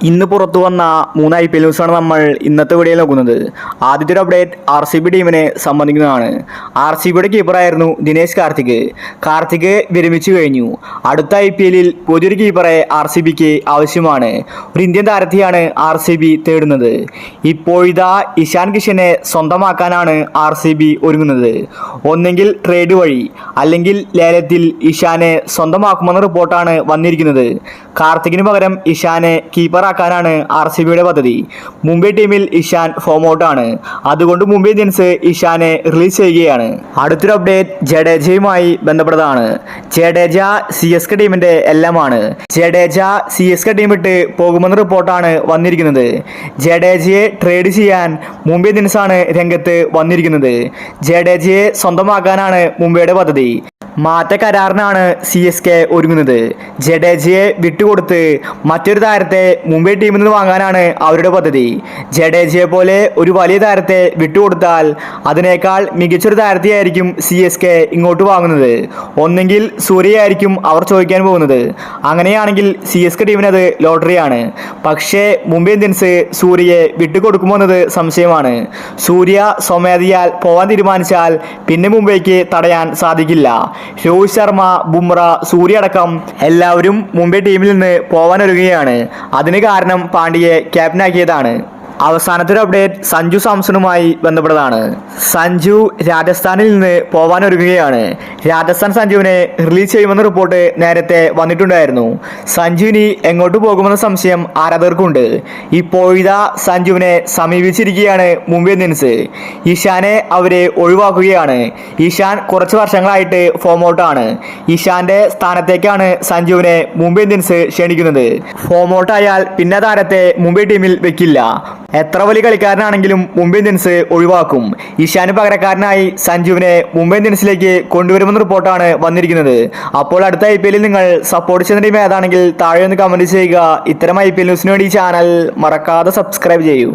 ഇന്ന് പുറത്തു വന്ന 3 IPL ന്യൂസാണ് നമ്മൾ ഇന്നത്തെ വീഡിയോയിൽ നോക്കുന്നത്. ആദ്യത്തെ ഒരു അപ്ഡേറ്റ് RCB ടീമിനെ സംബന്ധിക്കുന്നതാണ്. RCBയുടെ കീപ്പറായിരുന്നു ദിനേശ് കാർത്തിക് വിരമിച്ചു കഴിഞ്ഞു. അടുത്ത IPL പുതിയൊരു കീപ്പറെ RCBക്ക് ആവശ്യമാണ്. ഒരു ഇന്ത്യൻ താരത്തെയാണ് RCB തേടുന്നത്. ഇപ്പോഴിതാ ഇഷാൻ കിഷനെ സ്വന്തമാക്കാനാണ് RCB ഒരുങ്ങുന്നത്. ഒന്നെങ്കിൽ ട്രേഡ് വഴി അല്ലെങ്കിൽ ലേലത്തിൽ ഇഷാനെ സ്വന്തമാക്കുമെന്ന റിപ്പോർട്ടാണ് വന്നിരിക്കുന്നത്. കാർത്തികിന് പകരം ഇഷാനെ കീപ്പറാക്കാനാണ് RCBയുടെ പദ്ധതി. മുംബൈ ടീമിൽ ഇഷാൻ ഫോം ഔട്ടാണ്. അതുകൊണ്ട് മുംബൈ ഇന്ത്യൻസ് ഇഷാനെ റിലീസ് ചെയ്യുകയാണ്. അടുത്തൊരു അപ്ഡേറ്റ് ജഡേജയുമായി ബന്ധപ്പെട്ടതാണ്. ജഡേജ CSK ടീമിന്റെ എല്ലാമാണ്. ജഡേജ CSK ടീം വിട്ട് പോകുമെന്ന റിപ്പോർട്ടാണ് വന്നിരിക്കുന്നത്. ജഡേജയെ ട്രേഡ് ചെയ്യാൻ മുംബൈ ഇന്ത്യൻസ് ആണ് രംഗത്ത് വന്നിരിക്കുന്നത്. ജഡേജയെ സ്വന്തമാക്കാനാണ് മുംബൈയുടെ പദ്ധതി. മാറ്റ കരാറിനാണ് CSK ഒരുങ്ങുന്നത്. ജഡേജയെ വിട്ടുകൊടുത്ത് മറ്റൊരു താരത്തെ മുംബൈ ടീമിൽ നിന്ന് വാങ്ങാനാണ് അവരുടെ പദ്ധതി. ജഡേജയെ പോലെ ഒരു വലിയ താരത്തെ വിട്ടുകൊടുത്താൽ അതിനേക്കാൾ മികച്ചൊരു താരത്തെയായിരിക്കും CSK ഇങ്ങോട്ട് വാങ്ങുന്നത്. ഒന്നെങ്കിൽ സൂര്യയായിരിക്കും അവർ ചോദിക്കാൻ പോകുന്നത്. അങ്ങനെയാണെങ്കിൽ CSK ടീമിനത് ലോട്ടറിയാണ്. പക്ഷേ മുംബൈ ഇന്ത്യൻസ് സൂര്യയെ വിട്ടുകൊടുക്കുമോ എന്നത് സംശയമാണ്. സൂര്യ സ്വമേധയാൽ പോകാൻ തീരുമാനിച്ചാൽ പിന്നെ മുംബൈക്ക് തടയാൻ സാധിക്കില്ല. രോഹിത് ശർമ്മ, ബുംറ, സൂര്യ അടക്കം എല്ലാവരും മുംബൈ ടീമിൽ നിന്ന് പോവാനൊരുങ്ങുകയാണ്. അതിന് കാരണം പാണ്ഡ്യയെ ക്യാപ്റ്റനാക്കിയതാണ്. അവസാനത്തെ ഒരു അപ്ഡേറ്റ് സഞ്ജു സാംസണുമായി ബന്ധപ്പെട്ടതാണ്. സഞ്ജു രാജസ്ഥാനിൽ നിന്ന് പോവാനൊരുങ്ങുകയാണ്. രാജസ്ഥാൻ സഞ്ജുവിനെ റിലീസ് ചെയ്യുമെന്ന റിപ്പോർട്ട് നേരത്തെ വന്നിട്ടുണ്ടായിരുന്നു. സഞ്ജുവിന് എങ്ങോട്ട് പോകുമെന്ന സംശയം ആരാധകർക്കുണ്ട്. ഇപ്പോഴിതാ സഞ്ജുവിനെ സമീപിച്ചിരിക്കുകയാണ് മുംബൈ ഇന്ത്യൻസ്. ഇഷാനെ അവരെ ഒഴിവാക്കുകയാണ്. ഇഷാൻ കുറച്ച് വർഷങ്ങളായിട്ട് ഫോം ഔട്ടാണ്. ഇഷാന്റെ സ്ഥാനത്തേക്കാണ് സഞ്ജുവിനെ മുംബൈ ഇന്ത്യൻസ് ക്ഷണിക്കുന്നത്. ഫോം ഔട്ടായാൽ പിന്നെ താരത്തെ മുംബൈ ടീമിൽ വെക്കില്ല. എത്ര വലിയ കളിക്കാരനാണെങ്കിലും മുംബൈ ഇന്ത്യൻസ് ഒഴിവാക്കും. ഇഷാന് പകരക്കാരനായി സഞ്ജുവിനെ മുംബൈ ഇന്ത്യൻസിലേക്ക് കൊണ്ടുവരുമെന്ന റിപ്പോർട്ടാണ് വന്നിരിക്കുന്നത്. അപ്പോൾ അടുത്ത IPL നിങ്ങൾ സപ്പോർട്ട് ചെയ്യുന്ന ടീം ഏതാണെങ്കിൽ താഴെ ഒന്ന് കമന്റ് ചെയ്യുക. ഇത്തരം IPL ന്യൂസിന് വേണ്ടി ചാനൽ മറക്കാതെ സബ്സ്ക്രൈബ് ചെയ്യൂ.